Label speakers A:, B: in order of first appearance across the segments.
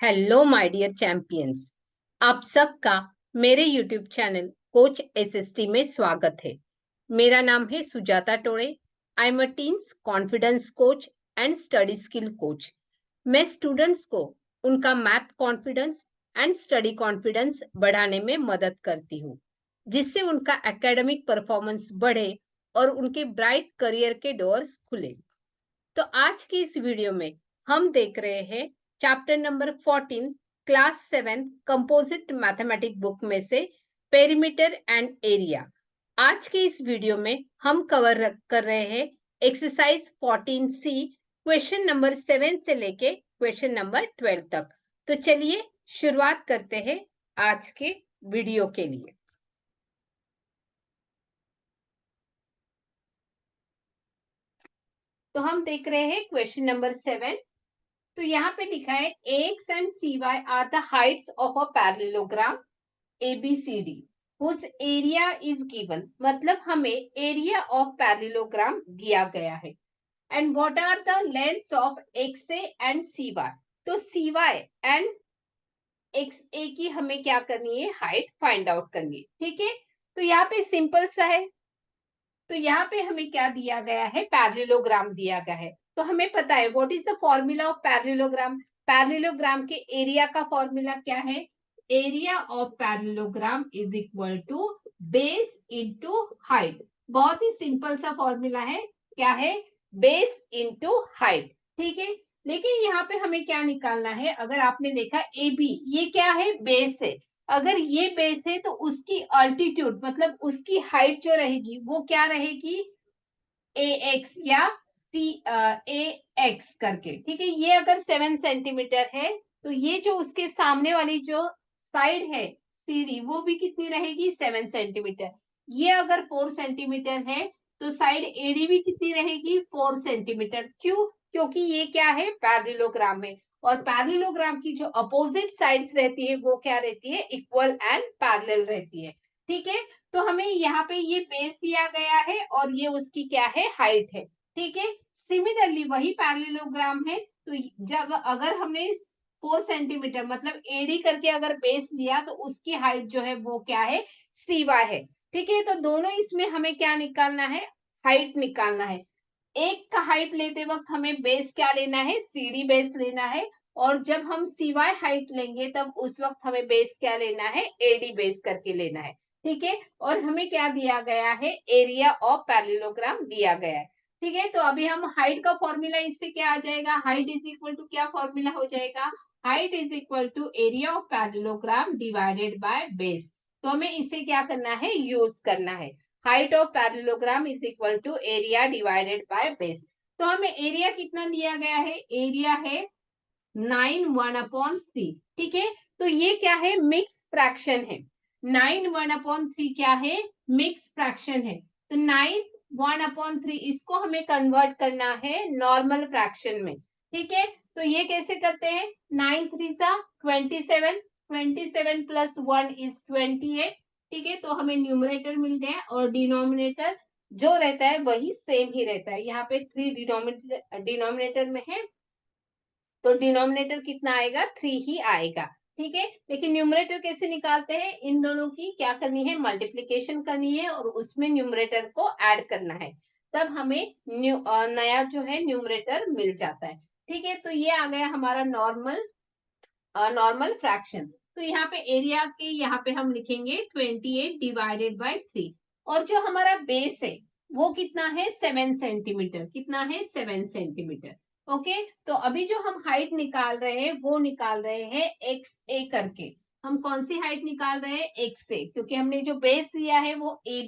A: Hello my dear champions. आप सबका मेरे यूट्यूब चैनल कोच एसएसटी में स्वागत है। मेरा नाम है Sujata Tode. I am a teens confidence coach and study skill coach. मैं स्टूडेंट्स को उनका math confidence and study confidence बढ़ाने में मदद करती हूँ, जिससे उनका एकेडमिक परफॉर्मेंस बढ़े और उनके ब्राइट करियर के डोर्स खुले। तो आज की इस वीडियो में हम देख रहे हैं chapter number 14 class 7 composite mathematic book में से पेरीमीटर एंड एरिया। आज के इस वीडियो में हम कवर कर रहे हैं एक्सरसाइज 14C क्वेश्चन नंबर 7 से लेके क्वेश्चन नंबर 12 तक। तो चलिए शुरुआत करते हैं आज के वीडियो के लिए। तो हम देख रहे हैं क्वेश्चन नंबर 7। तो यहाँ पे लिखा है x and c y are the heights of a parallelogram ABCD whose area is given। मतलब हमें एरिया ऑफ पैरेललोग्राम दिया गया है। And what are the lengths of XA and CY। तो CY एंड XA की हमें क्या करनी है, हाइट फाइंड आउट करनी है। ठीक है, तो यहाँ पे सिंपल सा है। तो यहाँ पे हमें क्या दिया गया है, पैरेललोग्राम दिया गया है। तो हमें पता है what is the formula of parallelogram. Parallelogram के एरिया का फॉर्मूला क्या है, area of parallelogram is equal to base into height. बहुत ही सिंपल सा फॉर्मूला है, क्या है, बेस इनटू हाइट। ठीक है, लेकिन यहाँ पे हमें क्या निकालना है, अगर आपने देखा ए बी, ये क्या है, बेस है। अगर ये बेस है तो उसकी अल्टीट्यूड मतलब उसकी हाइट जो रहेगी वो क्या रहेगी, ए एक्स या सी ए एक्स करके। ठीक है, ये अगर 7 सेंटीमीटर है तो ये जो उसके सामने वाली जो साइड है सीडी वो भी कितनी रहेगी, 7 सेंटीमीटर। ये अगर 4 सेंटीमीटर है तो साइड एडी भी कितनी रहेगी, 4 सेंटीमीटर। क्यों, क्योंकि ये क्या है, पैरेललोग्राम है। और पैरेललोग्राम की जो अपोजिट साइड्स रहती है वो क्या रहती है, इक्वल एंड पैरेलल रहती है। ठीक है, तो हमें यहाँ पे ये बेस दिया गया है और ये उसकी क्या है, हाइट है। ठीक है, सिमिलरली वही पैरेललोग्राम है। तो जब अगर हमने 4 सेंटीमीटर मतलब एडी करके अगर बेस लिया तो उसकी हाइट जो है वो क्या है, CY है। ठीक है, तो दोनों इसमें हमें क्या निकालना है, हाइट निकालना है। एक का हाइट लेते वक्त हमें बेस क्या लेना है, CD बेस लेना है। और जब हम CY हाइट लेंगे तब उस वक्त हमें बेस क्या लेना है, AD बेस करके लेना है। ठीक है, और हमें क्या दिया गया है, एरिया ऑफ पैरेललोग्राम दिया गया है। ठीक है, तो अभी हम हाइट का फॉर्मूला, इससे क्या आ जाएगा, हाइट इज इक्वल टू क्या फॉर्मूला हो जाएगा, height is equal to area of parallelogram divided by base. तो हमें इसे क्या करना है, यूज करना है। Height of parallelogram is equal to area divided by base. तो हमें एरिया कितना दिया गया है, एरिया है 9 1/3। ठीक है, तो ये क्या है, मिक्स फ्रैक्शन है। 9 1/3 क्या है, मिक्स फ्रैक्शन है। तो 9 1/3 इसको हमें कन्वर्ट करना है नॉर्मल फ्रैक्शन में। ठीक है, तो ये कैसे करते हैं, 9 3 27, 27 प्लस 1 इज 28। ठीक है, तो हमें न्यूमरेटर मिल गया और डिनोमिनेटर जो रहता है वही सेम ही रहता है। यहाँ पे 3 डिनोमिनेटर में है तो डिनोमिनेटर कितना आएगा, 3 ही आएगा। ठीक है, लेकिन न्यूमरेटर कैसे निकालते हैं, इन दोनों की क्या करनी है, मल्टीप्लीकेशन करनी है और उसमें न्यूमरेटर को ऐड करना है। तब हमें नया जो है न्यूमरेटर मिल जाता है। ठीक है, तो ये आ गया हमारा नॉर्मल फ्रैक्शन। तो यहाँ पे एरिया के यहाँ पे हम लिखेंगे 28 डिवाइडेड बाय 3। और जो हमारा बेस है वो कितना है, 7 सेंटीमीटर। कितना है, 7 सेंटीमीटर। ओके, तो अभी जो हम हाइट निकाल रहे हैं वो निकाल रहे हैं एक्स ए करके। हम कौन सी हाइट निकाल रहे हैं, एक्स से, क्योंकि हमने जो बेस लिया है वो ए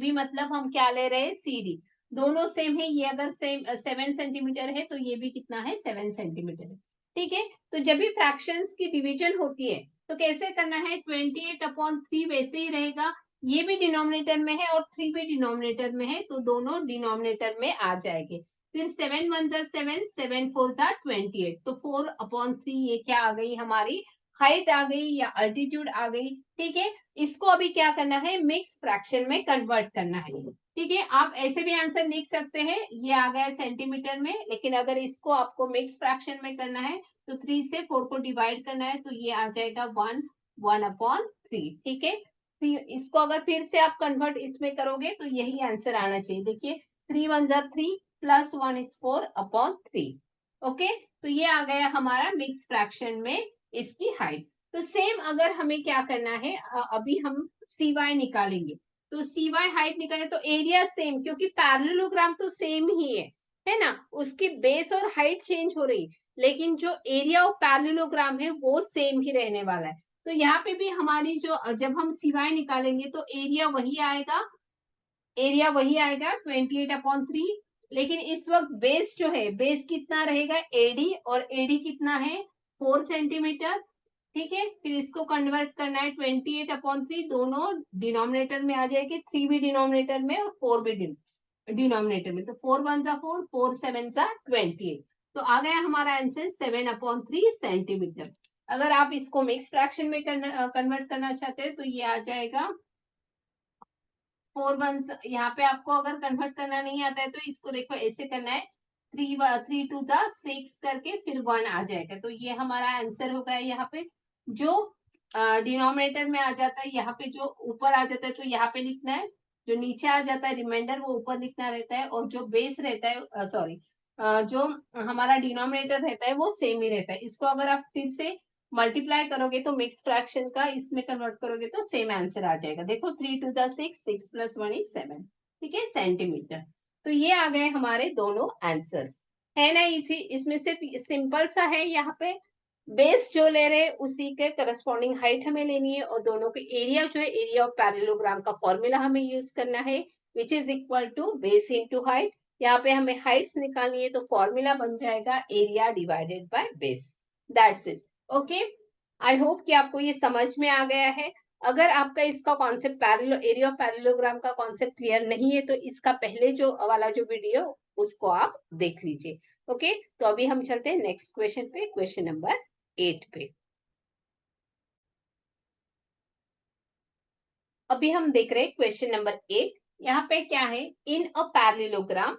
A: बी मतलब हम क्या ले रहे हैं, CD। दोनों सेम है, ये अगर सेम 7 सेंटीमीटर है तो ये भी कितना है, 7 सेंटीमीटर है। ठीक है, तो जब भी फ्रैक्शंस की डिवीजन होती है तो कैसे करना है, 28/3 वैसे ही रहेगा। ये भी डिनोमिनेटर में है और 3 भी डिनोमिनेटर में है तो दोनों डिनोमिनेटर में आ जाएंगे। फिर 7 1 जा 7, 7 4 जा 28। तो 4/3 ये क्या आ गई, हमारी हाइट आ गई या अल्टीट्यूड आ गई। ठीक है, इसको अभी क्या करना है, मिक्स फ्रैक्शन में कन्वर्ट करना है। ठीक है, आप ऐसे भी आंसर लिख सकते हैं, ये आ गया सेंटीमीटर में, लेकिन अगर इसको आपको मिक्स फ्रैक्शन में करना है तो 3 से 4 को डिवाइड करना है, तो ये आ जाएगा 1/3। ठीक है, तो इसको अगर फिर से आप कन्वर्ट इसमें करोगे तो यही आंसर आना चाहिए। देखिए 3 1 जा 3 प्लस 1 इज 4/3। ओके, तो ये आ गया हमारा मिक्स फ्रैक्शन में इसकी हाइट। तो सेम अगर हमें क्या करना है, अभी हम CY निकालेंगे, तो CY हाइट निकाले तो एरिया सेम, क्योंकि पैरेललोग्राम तो सेम ही है ना, उसकी बेस और हाइट चेंज हो रही, लेकिन जो एरिया ऑफ पैरेललोग्राम है वो सेम ही रहने वाला है। तो यहाँ पे भी हमारी जो, जब हम CY निकालेंगे तो एरिया वही आएगा, 28/3, लेकिन इस वक्त बेस जो है, बेस कितना रहेगा AD, और AD कितना है 4 सेंटीमीटर। ठीक है, फिर इसको कन्वर्ट करना है 28/3, दोनों डिनोमिनेटर में आ जाएगी, 3 भी डिनोमिनेटर में और 4 भी डिनोमिनेटर में, तो 4 1 जा 4, 4 7 जा 28, तो आ गया हमारा आंसर 7/3 सेंटीमीटर। अगर आप इसको मिक्स फ्रैक्शन में कन्वर्ट करना चाहते हैं तो ये आ जाएगा 4 1, यहाँ पे आपको अगर कन्वर्ट करना नहीं आता है तो इसको देखो ऐसे करना है, 3 2 जा 6 करके फिर 1 आ जाएगा, तो ये हमारा आंसर हो गया। यहाँ पे जो डिनोमिनेटर में आ जाता है, यहाँ पे जो ऊपर आ जाता है तो यहाँ पे लिखना है, जो नीचे आ जाता है रिमाइंडर वो ऊपर लिखना रहता है, और जो बेस रहता है, सॉरी, जो हमारा डिनोमिनेटर रहता है वो सेम ही रहता है। इसको अगर आप फिर से मल्टीप्लाई करोगे तो मिक्स फ्रैक्शन का इसमें कन्वर्ट करोगे तो सेम आंसर आ जाएगा। देखो 3 2 जा 6, 6 प्लस 1 इज 7। ठीक है, सेंटीमीटर। तो ये आ गए हमारे दोनों आंसर्स, है ना इजी। इसमें सिर्फ सिंपल सा है, यहाँ पे बेस जो ले रहे उसी के करस्पॉन्डिंग हाइट हमें लेनी है, और दोनों के एरिया जो है, एरिया ऑफ पैरेललोग्राम का फॉर्मूला हमें यूज करना है, which is equal to base into height. यहाँ पे हमें हाइट्स निकालनी है तो फॉर्मूला बन जाएगा area divided by base. That's it. Okay, I hope कि आपको ये समझ में आ गया है। अगर आपका इसका concept parallel area of parallelogram का कॉन्सेप्ट क्लियर नहीं है तो इसका पहले जो वाला जो वीडियो उसको आप देख लीजिए। ओके, तो अभी हम चलते हैं नेक्स्ट क्वेश्चन पे, क्वेश्चन नंबर 8 पे। अभी हम देख रहे हैं क्वेश्चन नंबर 8। यहाँ पे क्या है, इन अ पैरेललोग्राम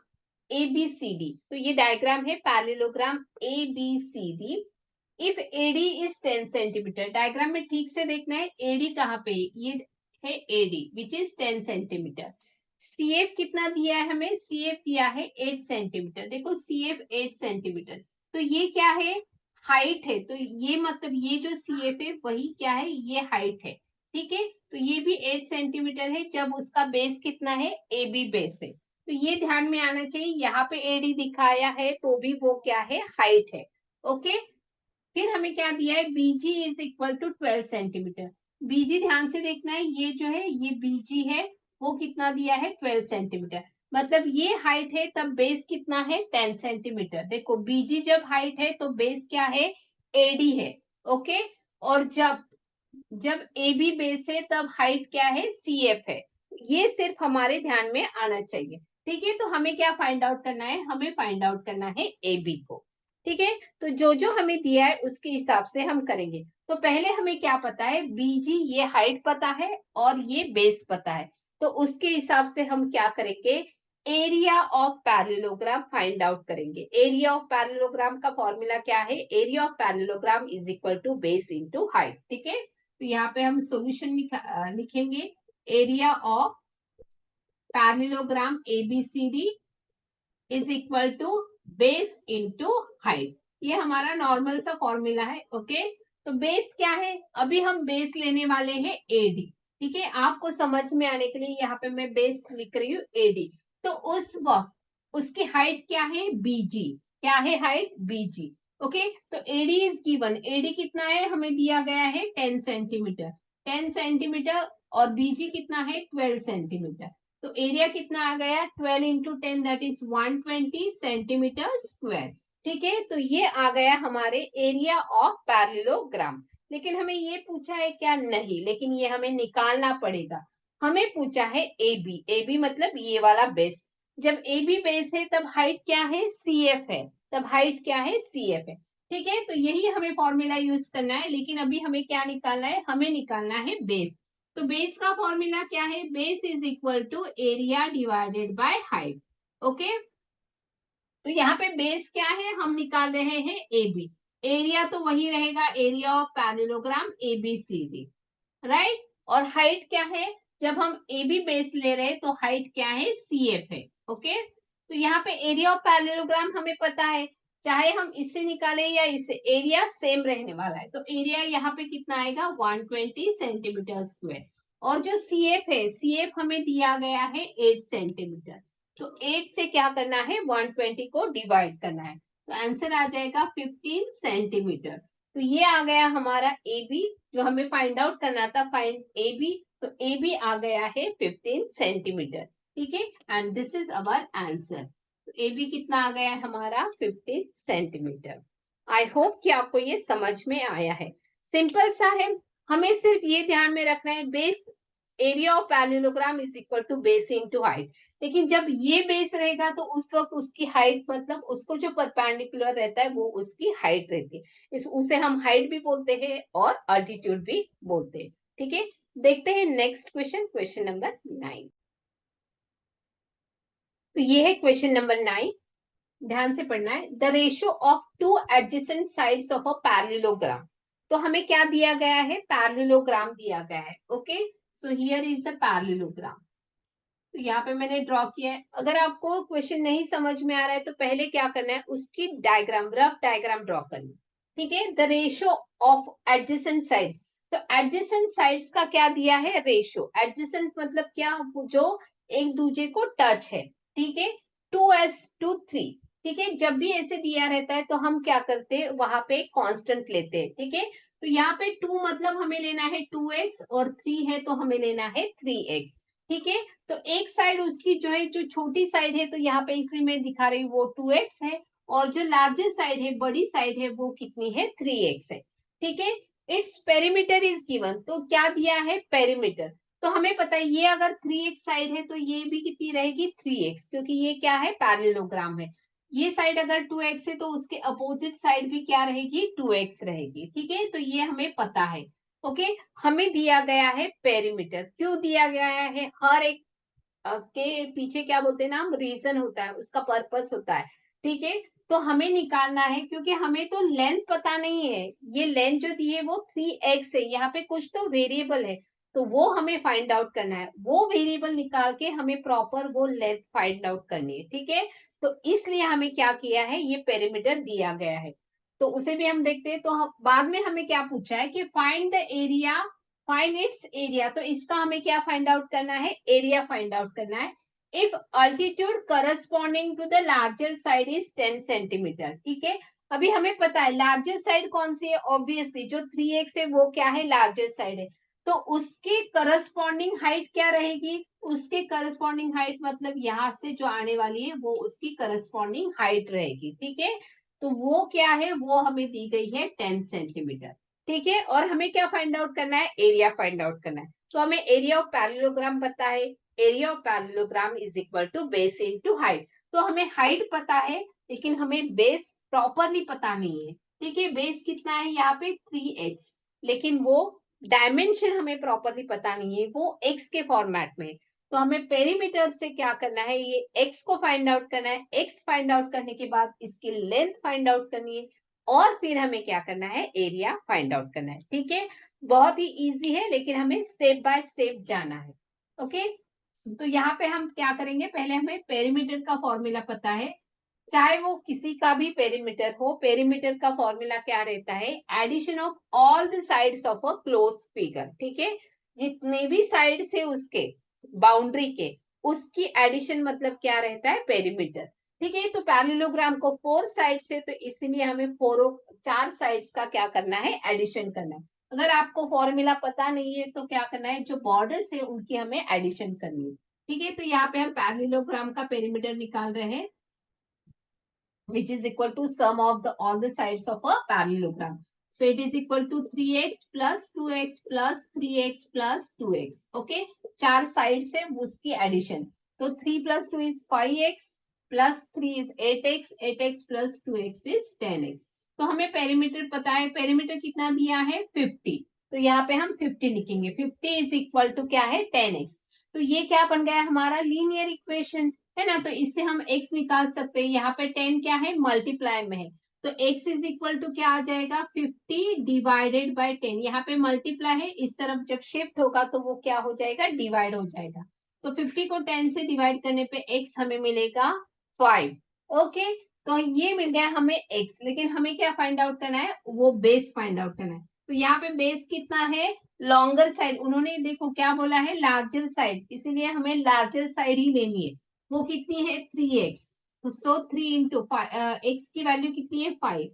A: ABCD, तो ये डायग्राम है parallelogram ABCD। If AD is 10 centimetre, diagram में ठीक से देखना है, AD कहाँ पे, ये है AD which is 10 centimetre. CF कितना दिया है हमें, CF दिया है 8 सेंटीमीटर। देखो CF 8 सेंटीमीटर, तो ये क्या है, हाइट है, तो ये मतलब ये जो CF है वही क्या है, ये हाइट है। ठीक है, तो ये भी 8 सेंटीमीटर है, जब उसका बेस कितना है, AB बेस है, तो ये ध्यान में आना चाहिए। यहाँ पे AD दिखाया है तो भी वो क्या है, हाइट है। ओके, फिर हमें क्या दिया है, BG is equal to 12 centimetre. BG ध्यान से देखना है, ये जो है ये BG है, वो कितना दिया है, 12 सेंटीमीटर। मतलब ये हाइट है तब बेस कितना है, 10 सेंटीमीटर। देखो BG जब हाइट है तो बेस क्या है, AD है। ओके, और जब जब AB बेस है तब हाइट क्या है, CF है। ये सिर्फ हमारे ध्यान में आना चाहिए। ठीक है, तो हमें क्या फाइंड आउट करना है, हमें फाइंड आउट करना है AB को। ठीक है, तो जो जो हमें दिया है उसके हिसाब से हम करेंगे। तो पहले हमें क्या पता है, BG ये हाइट पता है और ये बेस पता है, तो उसके हिसाब से हम क्या करेंगे, area of parallelogram find out करेंगे। एरिया ऑफ पैरेललोग्राम का फॉर्मूला क्या है, area of parallelogram is equal to base into height. ठीक है, तो यहाँ पे हम सॉल्यूशन लिखेंगे, area of parallelogram ABCD is equal to base into height. ये हमारा नॉर्मल सा फॉर्मूला है। ओके, तो बेस क्या है, अभी हम बेस लेने वाले हैं AD। ठीक है, आपको समझ में आने के लिए यहाँ पे मैं बेस लिख रही हूँ AD। तो उस वक्त उसकी हाइट क्या है, BG। क्या है हाइट, BG। ओके, तो AD इज गिवन, AD कितना है, हमें दिया गया है 10 सेंटीमीटर, 10 सेंटीमीटर, और BG कितना है, 12 सेंटीमीटर। तो एरिया कितना आ गया, 12 into 10 that is 120 centimetre square. ठीक है, तो ये आ गया हमारे एरिया ऑफ पैरेललोग्राम। लेकिन हमें ये पूछा है क्या, नहीं, लेकिन ये हमें निकालना पड़ेगा। हमें पूछा है AB, AB मतलब ये वाला बेस। जब AB बेस है तब हाइट क्या है, CF है, तब हाइट क्या है, CF है। ठीक है, तो यही हमें फॉर्मूला यूज करना है, लेकिन अभी हमें क्या निकालना है, हमें निकालना है बेस। तो बेस का फॉर्मूला क्या है, base is equal to area divided by height. Okay, तो यहाँ पे बेस क्या है, हम निकाल रहे हैं ए बी, एरिया तो वही रहेगा, area of parallelogram A B C D, right. और हाइट क्या है, जब हम ए बी बेस ले रहे हैं तो हाइट क्या है, सी एफ है। ओके, तो यहाँ पे एरिया ऑफ पैरेललोग्राम हमें पता है, चाहे हम इससे निकाले या इससे, एरिया सेम रहने वाला है। तो एरिया यहाँ पे कितना आएगा, 120 सेंटीमीटर स्क्वायर। और जो सी एफ है, सी एफ हमें दिया गया है 8 सेंटीमीटर। तो 8 से क्या करना है, 120 को डिवाइड करना है, तो आंसर आ जाएगा 15 सेंटीमीटर। तो ये आ गया हमारा ए बी, जो हमें फाइंड आउट करना था, फाइंड ए बी। तो ए बी आ गया है 15 सेंटीमीटर, ठीक है, and this is our answer. तो ए बी कितना आ गया है हमारा, 15 सेंटीमीटर। आई होप कि आपको ये समझ में आया है, सिंपल सा है। हमें सिर्फ ये ध्यान में रखना है, base area of parallelogram is equal to base into height. लेकिन जब ये बेस रहेगा तो उस वक्त उसकी हाइट, मतलब उसको जो परपेंडिकुलर रहता है वो उसकी हाइट रहती है, इस उसे हम हाइट भी बोलते हैं और अल्टीट्यूड भी बोलते हैं, ठीक है। देखते हैं नेक्स्ट क्वेश्चन, क्वेश्चन नंबर 9। तो ये है क्वेश्चन नंबर 9, ध्यान से पढ़ना है। The ratio of two adjacent sides of a parallelogram. तो हमें क्या दिया गया है, पैरेललोग्राम दिया गया है। Okay, so here is the parallelogram. तो यहाँ पे मैंने ड्रॉ किया है। अगर आपको क्वेश्चन नहीं समझ में आ रहा है तो पहले क्या करना है, उसकी डायग्राम, रफ डायग्राम ड्रॉ करनी, ठीक है। The ratio of adjacent sides, तो एडजेसेंट साइड्स का क्या दिया है, रेशियो। एडजेसेंट मतलब क्या, जो एक दूसरे को टच है, ठीक है। 2:3, ठीक है। जब भी ऐसे दिया रहता है तो हम क्या करते हैं, वहां पे कांस्टेंट लेते हैं, ठीक है। तो यहाँ पे 2 मतलब हमें लेना है 2x, और 3 है तो हमें लेना है 3x, ठीक है। तो एक साइड उसकी जो है, जो छोटी साइड है, तो यहाँ पे इसलिए मैं दिखा रही हूँ वो 2x है, और जो लार्जेस्ट साइड है, बड़ी साइड है, वो कितनी है, 3x है, ठीक है। इट्स पेरीमीटर इज गिवन, तो क्या दिया है, पेरीमीटर। तो हमें पता है ये अगर 3x साइड है तो ये भी कितनी रहेगी, 3x, क्योंकि ये क्या है, पैरेललोग्राम है। ये साइड अगर 2x है तो उसके अपोजिट साइड भी क्या रहेगी, 2x रहेगी, ठीक है। तो ये हमें पता है। ओके, हमें दिया गया है पेरीमीटर। क्यों दिया गया है, हर एक के पीछे क्या बोलते हैं ना हम, रीजन होता है, उसका पर्पस होता है, ठीक है। तो हमें निकालना है, क्योंकि हमें तो लेंथ पता नहीं है, ये लेंथ जो दी है वो 3x है, यहाँ पे कुछ तो वेरिएबल है, तो वो हमें फाइंड आउट करना है। वो वेरिएबल निकाल के हमें प्रॉपर वो लेंथ फाइंड आउट करनी है, ठीक है। तो इसलिए हमें क्या किया है, ये पेरीमीटर दिया गया है, तो उसे भी हम देखते हैं। तो बाद में हमें क्या पूछा है कि find the area, find its area. तो इसका हमें क्या फाइंड आउट करना है, एरिया फाइंड आउट करना है। If altitude corresponding to the larger side is 10 centimetre, ठीक है। अभी हमें पता है लार्जर साइड कौन सी है, ऑब्वियसली जो 3x है वो क्या है, लार्जर साइड है। तो उसके करस्पॉन्डिंग हाइट क्या रहेगी, उसके करस्पॉन्डिंग हाइट मतलब यहाँ से जो आने वाली है वो उसकी करस्पॉन्डिंग हाइट रहेगी, ठीक है। तो वो क्या है, वो हमें दी गई है 10 सेंटीमीटर, ठीक है। और हमें क्या फाइंड आउट करना है, एरिया फाइंड आउट करना है। तो हमें एरिया ऑफ पैरेललोग्राम पता है, area of parallelogram is equal to base into height. तो हमें हाइट पता है, लेकिन हमें बेस प्रॉपरली पता नहीं है, ठीक है। बेस कितना है यहाँ पे 3x, लेकिन वो डायमेंशन हमें प्रॉपरली पता नहीं है, वो x के फॉर्मेट में है। तो हमें पेरीमीटर से क्या करना है, ये x को फाइंड आउट करना है। x फाइंड आउट करने के बाद इसकी लेंथ फाइंड आउट करनी है, और फिर हमें क्या करना है, एरिया फाइंड आउट करना है, ठीक है। बहुत ही इजी है, लेकिन हमें स्टेप बाय स्टेप जाना है। ओके, तो यहाँ पे हम क्या करेंगे, पहले हमें पेरीमीटर का फॉर्मूला पता है, चाहे वो किसी का भी पेरीमीटर हो। पेरीमीटर का फॉर्मूला क्या रहता है, addition of all the sides of a close figure, ठीक है। जितने भी साइड से उसके बाउंड्री के, उसकी एडिशन मतलब क्या रहता है, पेरीमीटर, ठीक है। तो पैरेललोग्राम को 4 साइड से, तो इसीलिए हमें 4 साइड्स का क्या करना है, एडिशन करना है। अगर आपको फॉर्मूला पता नहीं है तो क्या करना है, जो बॉर्डर्स है उनकी हमें एडिशन करनी है, ठीक है। तो यहाँ पे हम पैरेललोग्राम का पेरीमीटर निकाल रहे हैं, which is equal to sum of the all the sides of a parallelogram. So it is equal to 3x plus 2x plus 3x plus 2x. Okay, चार साइड से उसकी एडिशन, तो 3 plus 2 is 5x plus 3 is 8x, 8x plus 2x is 10x. तो हमें perimeter पता है, perimeter कितना दिया है 50, तो यहाँ पे हम 50 लिखेंगे। 50 इज इक्वल टू क्या है 10x। तो ये क्या बन गया हमारा लीनियर इक्वेशन, है ना। तो इससे हम x निकाल सकते हैं। यहाँ पे 10 क्या है मल्टीप्लाई में है, तो x इज इक्वल टू क्या आ जाएगा 50 डिवाइडेड बाय 10। यहाँ पे मल्टीप्लाई है, इस तरफ जब शिफ्ट होगा तो वो क्या हो जाएगा डिवाइड हो जाएगा। तो 50 को 10 से डिवाइड करने पे x हमें मिलेगा 5। ओके, तो ये मिल गया हमें x, लेकिन हमें क्या फाइंड आउट करना है, वो बेस फाइंड आउट करना है। तो यहाँ पे बेस कितना है, लॉन्गर साइड, उन्होंने देखो क्या बोला है लार्जर साइड, इसीलिए हमें लार्जर साइड ही लेनी है। वो कितनी है 3x, तो सो 3 इंटू x की वैल्यू कितनी है 5,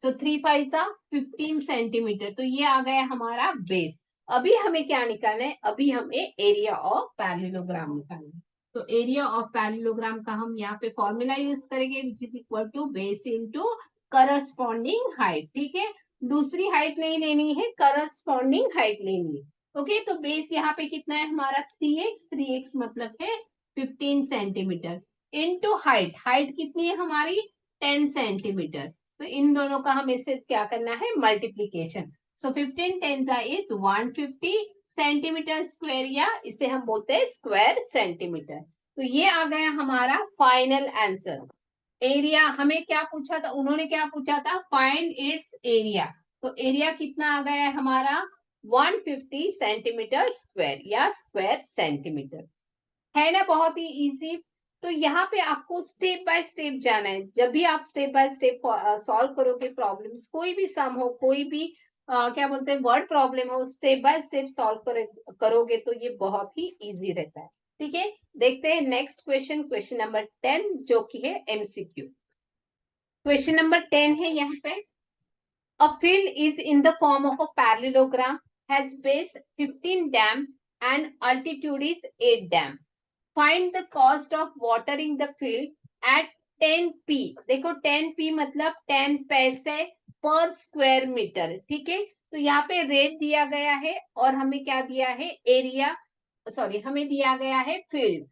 A: सो 3 5 15 सेंटीमीटर। तो ये आ गया हमारा बेस। अभी हमें क्या निकालना है, अभी हमें एरिया ऑफ पैरेललोग्राम निकालना है। तो एरिया ऑफ पैरेललोग्राम का हम यहाँ पे फॉर्मूला यूज करेंगे, which is equal to base into corresponding height. ठीक है, दूसरी हाइट नहीं लेनी है, करस्पॉन्डिंग हाइट लेनी है। ओके, तो बेस यहाँ पे कितना है हमारा 3x, 3x मतलब है 15 सेंटीमीटर, इनटू हाइट, हाइट कितनी है हमारी 10 सेंटीमीटर। तो इन दोनों का हमें से क्या करना है multiplication. So 15 10 is 150 centimetre square, या इसे हम बोलते हैं स्क्वायर सेंटीमीटर। तो ये आ गया हमारा फाइनल आंसर। एरिया हमें क्या पूछा था, उन्होंने क्या पूछा था फाइंड इट्स एरिया। तो एरिया कितना आ गया है हमारा 150 सेंटीमीटर स्क्वायर या स्क्वायर सेंटीमीटर, है ना। बहुत ही इजी। तो यहाँ पे आपको स्टेप बाय स्टेप जाना है। जब भी आप स्टेप बाय स्टेप सॉल्व करोगे प्रॉब्लम्स, कोई भी सम हो, कोई भी क्या बोलते हैं वर्ड प्रॉब्लम हो, स्टेप बाय स्टेप सॉल्व करोगे तो ये बहुत ही इजी रहता है। ठीक है, देखते हैं नेक्स्ट क्वेश्चन, क्वेश्चन नंबर 10 जो कि है एमसीक्यू। क्वेश्चन नंबर 10 है यहाँ पे, a field is in the form of a parallelogram, has base 15 dam and altitude is 8 dam. Find the cost of watering the field at 10p। देखो 10p मतलब 10 पैसे पर स्क्वायर मीटर। ठीक है, तो यहाँ पे रेट दिया गया है और हमें क्या दिया है एरिया, सॉरी हमें दिया गया है फील्ड,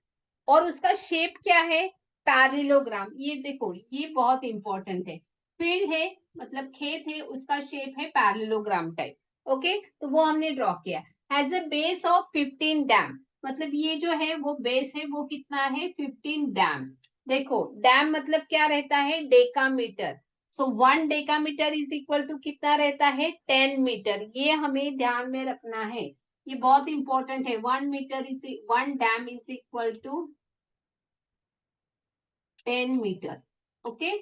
A: और उसका शेप क्या है पैरेललोग्राम। ये देखो ये बहुत इंपॉर्टेंट है, फील्ड है मतलब खेत है, उसका शेप है पैरेललोग्राम टाइप। ओके, तो वो हमने ड्रॉ किया। Has a base of 15 dam, मतलब ये जो है वो बेस है वो कितना है 15 डैम। देखो डैम मतलब क्या रहता है decametre, so 1 decametre is equal to कितना रहता है 10 मीटर। ये हमें ध्यान में रखना है, ये बहुत इंपॉर्टेंट है। 1 dam is equal to 10 metre. Okay,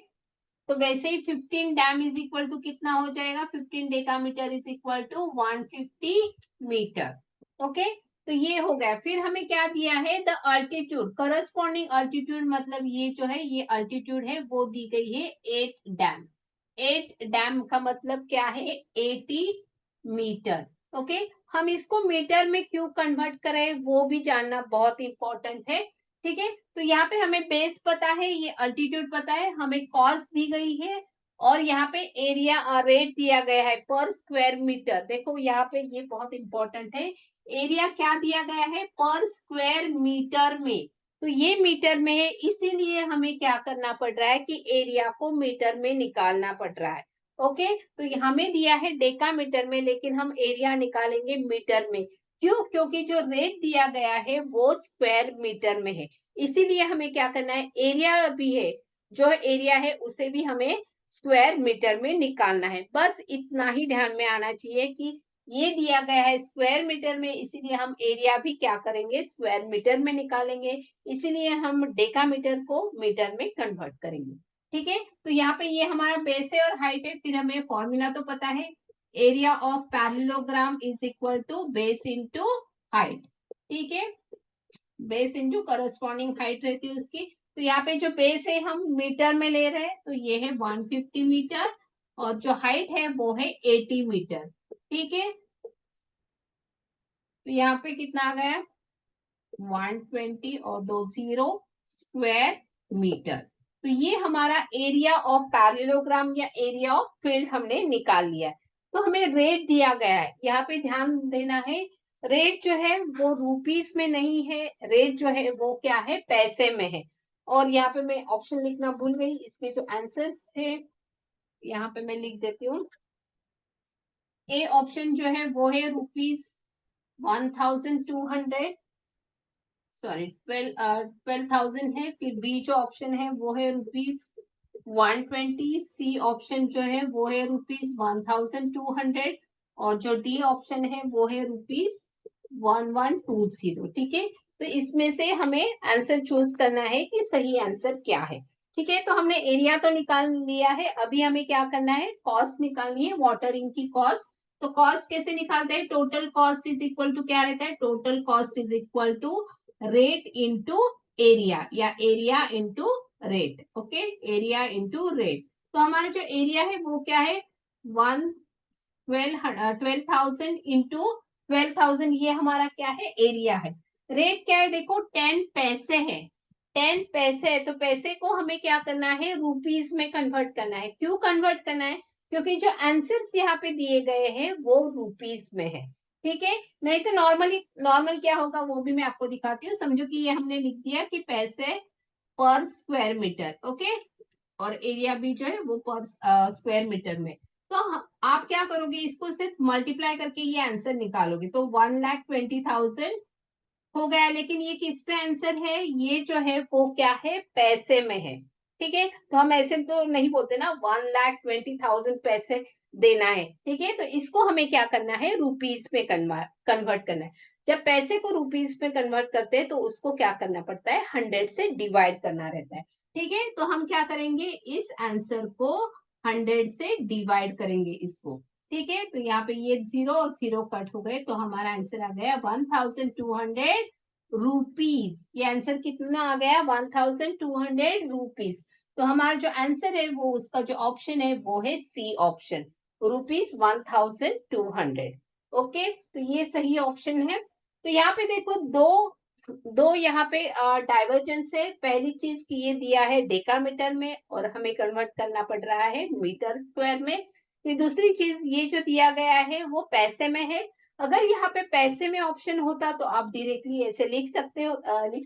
A: तो वैसे ही 15 डैम इज इक्वल टू कितना हो जाएगा 15 decametre is equal to 150 metre. Okay, तो ये हो गया। फिर हमें क्या दिया है द अल्टीट्यूड, करस्पॉन्डिंग अल्टीट्यूड, मतलब ये जो है ये अल्टीट्यूड है वो दी गई है 8 डैम। 8 डैम का मतलब क्या है 80 मीटर। ओके, हम इसको मीटर में क्यों कन्वर्ट करें वो भी जानना बहुत इंपॉर्टेंट है। ठीक है, तो यहाँ पे हमें बेस पता है, ये अल्टीट्यूड पता है, हमें कॉस्ट दी गई है, और यहाँ पे एरिया रेट दिया गया है पर स्क्वायर मीटर। देखो यहाँ पे ये बहुत इंपॉर्टेंट है, एरिया क्या दिया गया है पर स्क्वायर मीटर में, तो ये मीटर में है, इसीलिए हमें क्या करना पड़ रहा है कि एरिया को मीटर में निकालना पड़ रहा है। ओके, तो हमें दिया है डेकामीटर में, लेकिन हम एरिया निकालेंगे मीटर में। क्यों, क्योंकि जो रेट दिया गया है वो स्क्वायर मीटर में है, इसीलिए हमें क्या करना है एरिया भी है, जो एरिया है उसे भी हमें स्क्वायर मीटर में निकालना है। बस इतना ही ध्यान में आना चाहिए कि ये दिया गया है स्क्वायर मीटर में, इसीलिए हम एरिया भी क्या करेंगे स्क्वायर मीटर में निकालेंगे, इसीलिए हम डेकामीटर को मीटर में कन्वर्ट करेंगे। ठीक है, तो यहाँ पे ये हमारा बेस है और हाइट है, फिर हमें फॉर्मूला तो पता है, area of parallelogram is equal to base into height. ठीक है, बेस इंटू करस्पॉन्डिंग हाइट रहती है उसकी। तो यहाँ पे जो बेस है हम मीटर में ले रहे हैं, तो ये है 150 मीटर, और जो हाइट है वो है 80 मीटर। ठीक है, तो यहाँ पे कितना आ गया 120 और 20 स्क्वायर मीटर। तो ये हमारा एरिया ऑफ पैरेललोग्राम या एरिया ऑफ फील्ड हमने निकाल लिया है। तो हमें रेट दिया गया है, यहाँ पे ध्यान देना है, रेट जो है वो रुपीस में नहीं है, रेट जो है वो क्या है पैसे में है। और यहाँ पे मैं ऑप्शन लिखना भूल गई, इसके जो आंसर्स थे यहाँ पे मैं लिख देती हूँ। ए ऑप्शन जो है वो है ₹1200, सॉरी 12,000 है। फिर बी जो ऑप्शन है वो है ₹120। सी ऑप्शन जो है वो है ₹1200। और जो डी ऑप्शन है वो है ₹1120। ठीक है, तो इसमें से हमें आंसर चूज करना है कि सही आंसर क्या है। ठीक है, तो हमने एरिया तो निकाल लिया है, अभी हमें क्या करना है, कॉस्ट निकालनी है, वाटरिंग की कॉस्ट। तो कॉस्ट कैसे निकालते हैं, total cost is equal to क्या रहता है, total cost is equal to rate into area, या area into rate. Okay, area into rate. तो हमारा जो एरिया है वो क्या है, 12,000 इंटू 12,000, ये हमारा क्या है, एरिया है। रेट क्या है, देखो 10 पैसे है, 10 पैसे है, तो पैसे को हमें क्या करना है, रुपीज में कन्वर्ट करना है। क्यों कन्वर्ट करना है, क्योंकि जो आंसर्स यहाँ पे दिए गए हैं वो रुपीज में है। ठीक है, नहीं तो नॉर्मल क्या होगा वो भी मैं आपको दिखाती हूँ। समझो कि ये हमने लिख दिया कि पैसे पर स्क्वायर मीटर। ओके, और एरिया भी जो है वो पर स्क्वायर मीटर में। तो आप क्या करोगे, इसको सिर्फ मल्टीप्लाई करके ये आंसर निकालोगे, तो 1,20,000 हो गया। लेकिन ये किस पे आंसर है, ये जो है वो क्या है, पैसे में है। ठीक है, तो हम ऐसे तो नहीं बोलते ना 1,20,000 पैसे देना है। ठीक है, तो इसको हमें क्या करना है, रुपीज में कन्वर्ट करना है। जब पैसे को रुपीज में कन्वर्ट करते हैं तो उसको क्या करना पड़ता है, 100 से डिवाइड करना रहता है। ठीक है, तो हम क्या करेंगे, इस आंसर को 100 से डिवाइड करेंगे इसको। ठीक है, तो यहाँ पे ये 0 और 0 कट हो गए, तो हमारा आंसर आ गया 1,200 रुपीज। ये आंसर कितना आ गया, 1,200 रुपीज। तो हमारा जो आंसर है वो, उसका जो ऑप्शन है वो है सी ऑप्शन, ₹1,200। ओके, तो ये सही ऑप्शन है। तो यहाँ पे देखो दो दो यहाँ पे डाइवर्जेंस है। पहली चीज की ये दिया है डेकामीटर में और हमें कन्वर्ट करना पड़ रहा है मीटर स्क्वायर में। फिर दूसरी चीज ये जो दिया गया है वो पैसे में है। अगर यहाँ पे पैसे में ऑप्शन होता तो आप डायरेक्टली ऐसे लिख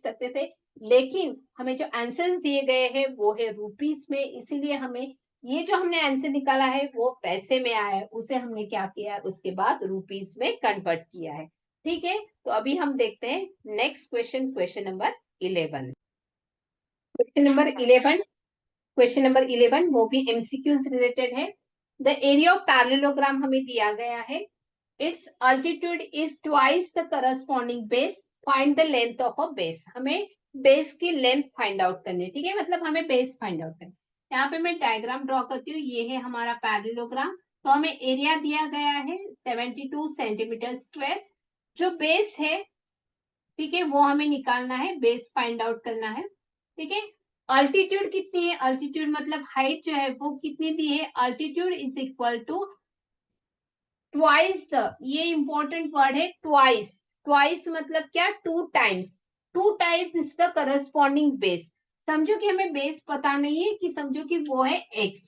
A: सकते थे, लेकिन हमें जो आंसर्स दिए गए हैं वो है रुपीस में, इसीलिए हमें ये जो हमने आंसर निकाला है वो पैसे में आया है, उसे हमने क्या किया है, उसके बाद रुपीस में कन्वर्ट किया है। ठीक है, तो अभी हम देखते हैं next question, question number 11। Question number 11 वो भी एमसीक्यूज रिलेटेड है। द एरिया ऑफ पैरेललोग्राम हमें दिया गया है। It's altitude is twice the corresponding base, find the length of a base. हमें बेस की लेंथ फाइंड आउट करनी है। ठीक है, मतलब हमें बेस फाइंड आउट करना है। यहाँ पे मैं डायग्राम ड्रॉ करती हूँ, ये है हमारा पैरेललोग्राम। तो हमें एरिया दिया गया है 72 सेंटीमीटर स्क्वायर। जो बेस है, ठीक है, वो हमें निकालना है, बेस फाइंड आउट करना है। ठीक है, अल्टीट्यूड कितनी है, अल्टीट्यूड मतलब हाइट जो है वो कितनी दी है, altitude is equal to twice the, ये इंपॉर्टेंट वर्ड है ट्वाइस। ट्वाइस मतलब क्या, two times, two times the corresponding base. समझो कि हमें बेस पता नहीं है, कि समझो कि वो है x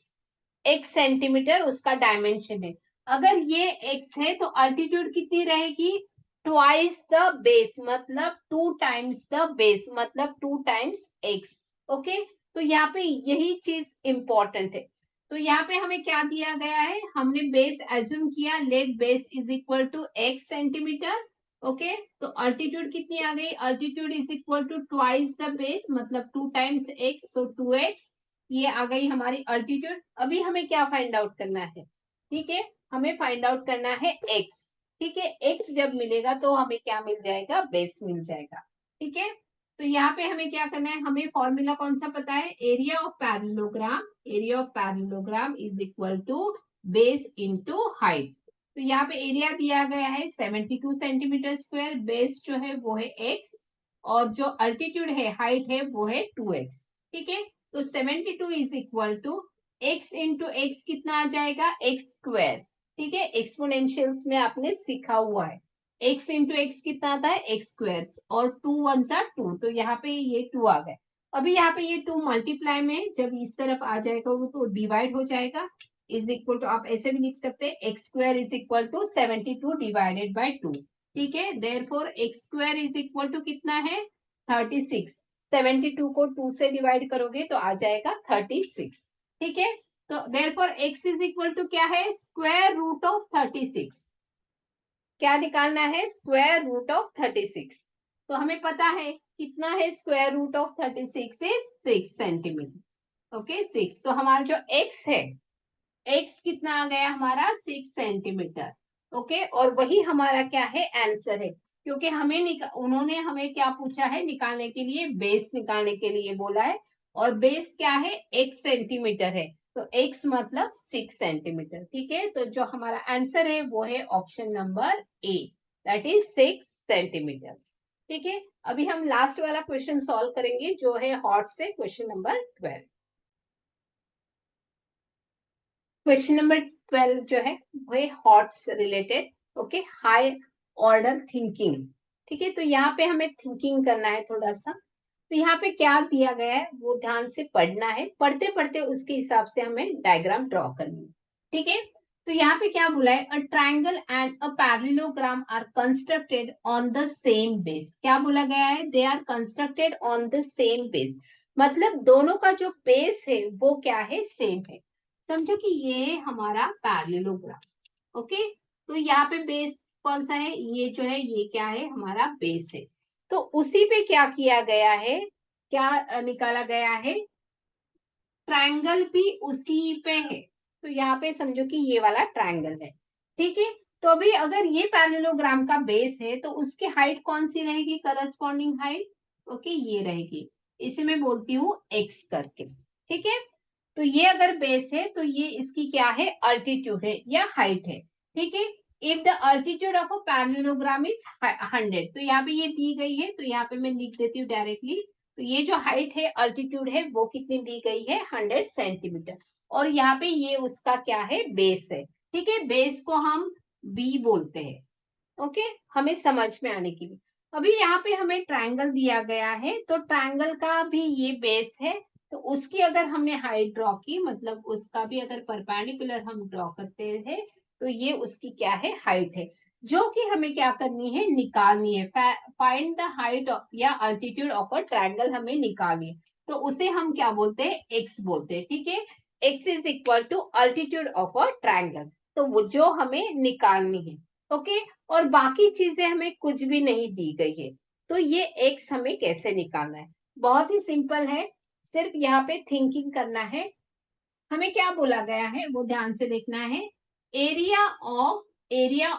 A: सेंटीमीटर उसका डायमेंशन है। अगर ये x है तो अल्टीट्यूड कितनी रहेगी, ट्वाइस द बेस, मतलब टू टाइम्स द बेस, मतलब टू टाइम्स x। ओके, तो यहाँ पे यही चीज इंपॉर्टेंट है। तो यहाँ पे हमें क्या दिया गया है, हमने बेस एज्यूम किया, let base is equal to x centimetre. Okay, तो अल्टीट्यूड कितनी आ गई, altitude is equal to twice the base, मतलब two times x, so 2x। ये आ गई हमारी अल्टीट्यूड। अभी हमें क्या फाइंड आउट करना है, ठीक है, हमें फाइंड आउट करना है x। ठीक है, x जब मिलेगा तो हमें क्या मिल जाएगा, बेस मिल जाएगा। ठीक है, तो यहाँ पे हमें क्या करना है, हमें फॉर्मूला कौन सा पता है, area of parallelogram, area of parallelogram is equal to base into height. तो यहाँ पे एरिया दिया गया है 72 सेंटीमीटर स्क्वायर, बेस जो है वो है x, और जो अल्टीट्यूड है, हाइट है, वो है 2x। ठीक है, तो 72 is equal to x into x कितना आ जाएगा, एक्स स्क्वायर। ठीक है, एक्सपोनेंशियल्स में आपने सीखा हुआ है, x इंटू एक्स कितना आता है, एक्स स्क्वायर, और 2 वन सा 2, तो यहाँ पे ये 2 आ गए। अभी यहाँ पे ये 2 मल्टीप्लाई में जब इस तरफ आ जाएगा वो तो डिवाइड हो जाएगा, इज इक्वल टू, आप ऐसे भी लिख सकते हैं x square is equal to 72 divided by 2। ठीक है, therefore x square is equal to कितना है, 36। 72 को 2 से डिवाइड करोगे तो आ जाएगा 36। ठीक है, तो therefore x is equal to क्या है, स्क्वायर रूट ऑफ 36। क्या निकालना है, स्क्वायर रूट ऑफ 36। तो हमें पता है कितना है, square root of 36 is 6 centimetre. Okay 6, तो हमारा जो x है, x कितना आ गया हमारा, 6 सेंटीमीटर। ओके, और वही हमारा क्या है, आंसर है। क्योंकि उन्होंने हमें क्या पूछा है निकालने के लिए, बेस निकालने के लिए बोला है, और बेस क्या है, x सेंटीमीटर है, तो x मतलब 6 सेंटीमीटर। ठीक है, तो जो हमारा आंसर है वो है option number A, that is 6 centimetre. ठीक है, अभी हम लास्ट वाला क्वेश्चन सॉल्व करेंगे जो है हॉट से, क्वेश्चन नंबर 12। क्वेश्चन नंबर 12 जो है वो है hots related. Okay, high order thinking. ठीक है, तो यहाँ पे हमें थिंकिंग करना है थोड़ा सा। तो यहाँ पे क्या दिया गया है वो ध्यान से पढ़ना है, पढ़ते पढ़ते उसके हिसाब से हमें डायग्राम ड्रॉ करनी है। ठीक है, तो यहाँ पे क्या बोला है, a triangle and a parallelogram are constructed on the same base. क्या बोला गया है, they are constructed on the same base, मतलब दोनों का जो बेस है वो क्या है, सेम है। समझो कि ये हमारा पैरेललोग्राम। ओके, तो यहाँ पे बेस कौन सा है, ये जो है ये क्या है, हमारा बेस है। तो उसी पे क्या किया गया है, क्या निकाला गया है, ट्रायंगल भी उसी पे है। तो यहाँ पे समझो कि ये वाला ट्रायंगल है। ठीक है, तो अभी अगर ये पैरेललोग्राम का बेस है तो उसकी हाइट कौन सी रहेगी, करस्पॉन्डिंग हाइट। ओके, ये रहेगी, इसे मैं बोलती हूँ एक्स करके। ठीक है, तो ये अगर बेस है तो ये इसकी क्या है, अल्टीट्यूड है या हाइट है। ठीक है, if the altitude of a parallelogram is 100, तो यहाँ पे ये दी गई है, तो यहाँ पे मैं लिख देती हूँ डायरेक्टली। तो ये जो हाइट है, अल्टीट्यूड है, वो कितनी दी गई है, 100 सेंटीमीटर। और यहाँ पे ये उसका क्या है, बेस है। ठीक है, बेस को हम बी बोलते हैं। ओके, हमें समझ में आने के लिए, अभी यहाँ पे हमें ट्रायंगल दिया गया है, तो ट्रायंगल का भी ये बेस है, तो उसकी अगर हमने हाइट ड्रॉ की, मतलब उसका भी अगर परपेंडिकुलर हम ड्रॉ करते हैं, तो ये उसकी क्या है, हाइट है, जो कि हमें क्या करनी है, निकालनी है। फाइंड द हाइट या अल्टीट्यूड ऑफ अ ट्रायंगल हमें निकालनी है, तो उसे हम क्या बोलते हैं, एक्स बोलते हैं। ठीक है, x is equal to altitude of a triangle, तो वो जो हमें निकालनी है। ओके, और बाकी चीजें हमें कुछ भी नहीं दी गई है, तो ये एक्स हमें कैसे निकालना है, बहुत ही सिंपल है, सिर्फ यहाँ पे थिंकिंग करना है। हमें क्या बोला गया है वो ध्यान से देखना है, area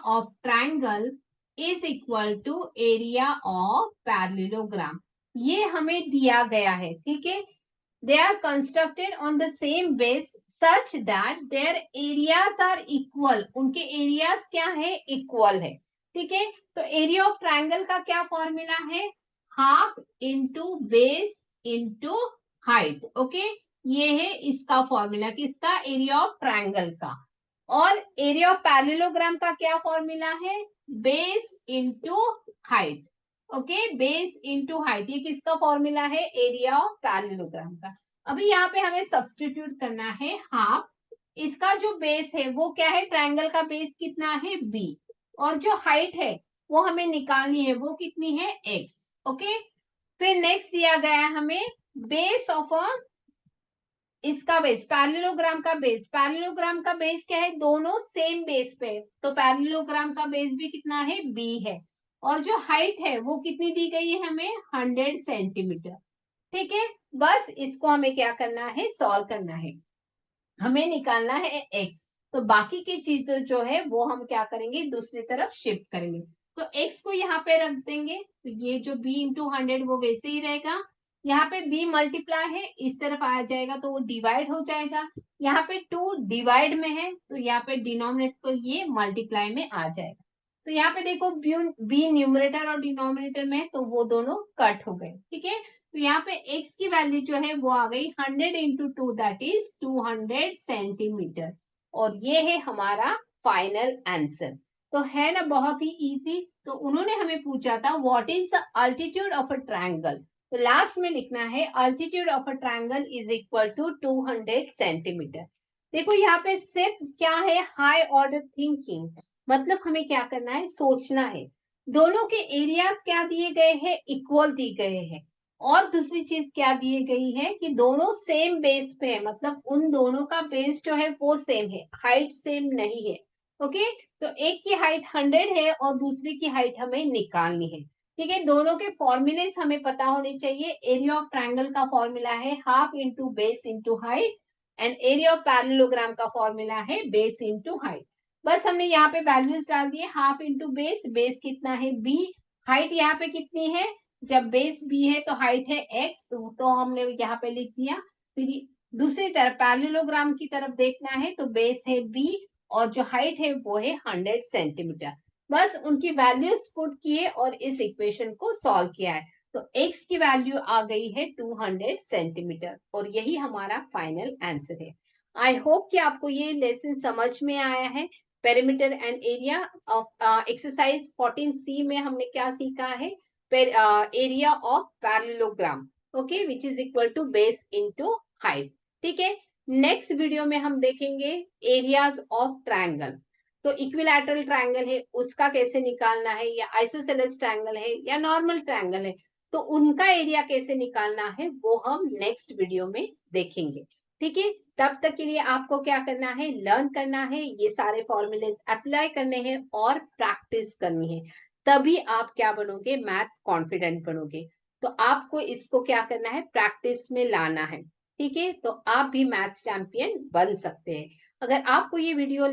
A: of triangle is equal to area of parallelogram, ये हमें दिया गया है। ठीक है, they are constructed on the same base such that their areas are equal, उनके एरियाज क्या है, इक्वल है। ठीक है, तो एरिया ऑफ ट्रायंगल का क्या फॉर्मूला है, half into base into height. Okay, ये है इसका फॉर्मूला, किसका, एरिया ऑफ ट्रायंगल का। और एरिया ऑफ पैरेललोग्राम का क्या फॉर्मूला है, base into height. Okay, base into height, ये किसका फॉर्मूला है, एरिया ऑफ पैरेललोग्राम का। अभी यहाँ पे हमें सब्स्टिट्यूट करना है हाफ, इसका जो बेस है वो क्या है, ट्रायंगल का बेस कितना है, बी, और जो हाइट है वो हमें निकालनी है, वो कितनी है, एक्स। ओके, फिर नेक्स्ट दिया गया है हमें बेस ऑफ अ, इसका बेस, पैरेललोग्राम का बेस, पैरेललोग्राम का बेस क्या है, दोनों सेम बेस पे, तो पैरेललोग्राम का बेस भी कितना है, बी है, और जो हाइट है वो कितनी दी गई है हमें, 100 सेंटीमीटर। ठीक है, बस इसको हमें क्या करना है, सॉल्व करना है, हमें निकालना है एक्स। तो बाकी की चीजें जो है वो हम क्या करेंगे, दूसरी तरफ शिफ्ट करेंगे। तो एक्स को यहाँ पे रख देंगे, तो ये जो b इंटू 100 वो वैसे ही रहेगा, यहाँ पे b मल्टीप्लाई है, इस तरफ आ जाएगा तो वो डिवाइड हो जाएगा, यहाँ पे 2 डिवाइड में है, तो यहाँ पे डिनोमिनेटर तो ये मल्टीप्लाई में आ जाएगा। तो यहाँ पे देखो b न्यूमरेटर और डिनोमिनेटर में, तो वो दोनों कट हो गए। ठीक है, तो यहाँ पे x की वैल्यू जो है वो आ गई 100 इंटू 2, दैट इज 200 सेंटीमीटर, और ये है हमारा फाइनल आंसर। तो है ना बहुत ही इजी। तो उन्होंने हमें पूछा था what is the altitude of a triangle, तो लास्ट में लिखना है altitude of a triangle is equal to 200 centimetre. देखो यहाँ पे सिर्फ क्या है, हाई ऑर्डर थिंकिंग, मतलब हमें क्या करना है, सोचना है। दोनों के एरियाज क्या दिए गए हैं, इक्वल दिए गए हैं, और दूसरी चीज क्या दी गई है कि दोनों सेम बेस पे है, मतलब उन दोनों का बेस जो है वो सेम है, हाइट सेम नहीं है। ओके, तो एक की हाइट 100 है और दूसरी की हाइट हमें निकालनी है। ठीक है, दोनों के फॉर्मूलेस हमें पता होने चाहिए। एरिया ऑफ ट्रायंगल का फॉर्मूला है half into base into height, and area of parallelogram का फॉर्मूला है बेस इंटू हाइट। बस हमने यहाँ पे वैल्यूज डाल दिए, हाफ इंटू बेस, बेस कितना है b, हाइट यहाँ पे कितनी है, जब बेस b है तो हाइट है x, तो हमने यहाँ पे लिख दिया। फिर दूसरी तरफ पैरेललोग्राम की तरफ देखना है तो बेस है b और जो हाइट है वो है 100 सेंटीमीटर। बस उनकी वैल्यूज पुट किए और इस इक्वेशन को सॉल्व किया है, तो x की वैल्यू आ गई है 200 सेंटीमीटर और यही हमारा फाइनल आंसर है। आई होप कि आपको ये लेसन समझ में आया है। Perimeter and area of exercise 14C में हमने क्या सीखा है, area of parallelogram, okay, which is equal to base into height. ठीक है, नेक्स्ट वीडियो में हम देखेंगे एरियाज ऑफ ट्रायंगल। तो इक्विलैटरल ट्रायंगल है उसका कैसे निकालना है, या आइसोसेलेस ट्रायंगल है या नॉर्मल ट्रायंगल है, तो उनका एरिया कैसे निकालना है वो हम नेक्स्ट वीडियो में देखेंगे। ठीक है, तब तक के लिए आपको क्या करना है, लर्न करना है, ये सारे फॉर्मूलेज अप्लाई करने हैं और प्रैक्टिस करनी है, तभी आप क्या बनोगे, मैथ कॉन्फिडेंट बनोगे। तो आपको इसको क्या करना है, प्रैक्टिस में लाना है। ठीक है, तो आप भी मैथ्स चैंपियन बन सकते हैं। अगर आपको ये वीडियो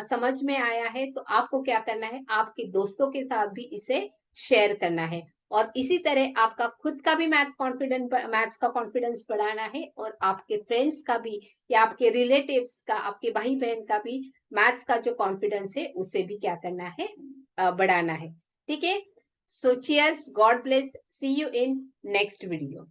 A: समझ में आया है तो आपको क्या करना है, आपके दोस्तों के साथ भी इसे शेयर करना है, और इसी तरह आपका खुद का भी मैथ्स का कॉन्फिडेंस बढ़ाना है, और आपके फ्रेंड्स का भी या आपके रिलेटिव्स का, आपके भाई बहन का भी मैथ्स का जो कॉन्फिडेंस है उसे भी क्या करना है, बढ़ाना है। ठीक है, so cheers, God bless, see you in next video.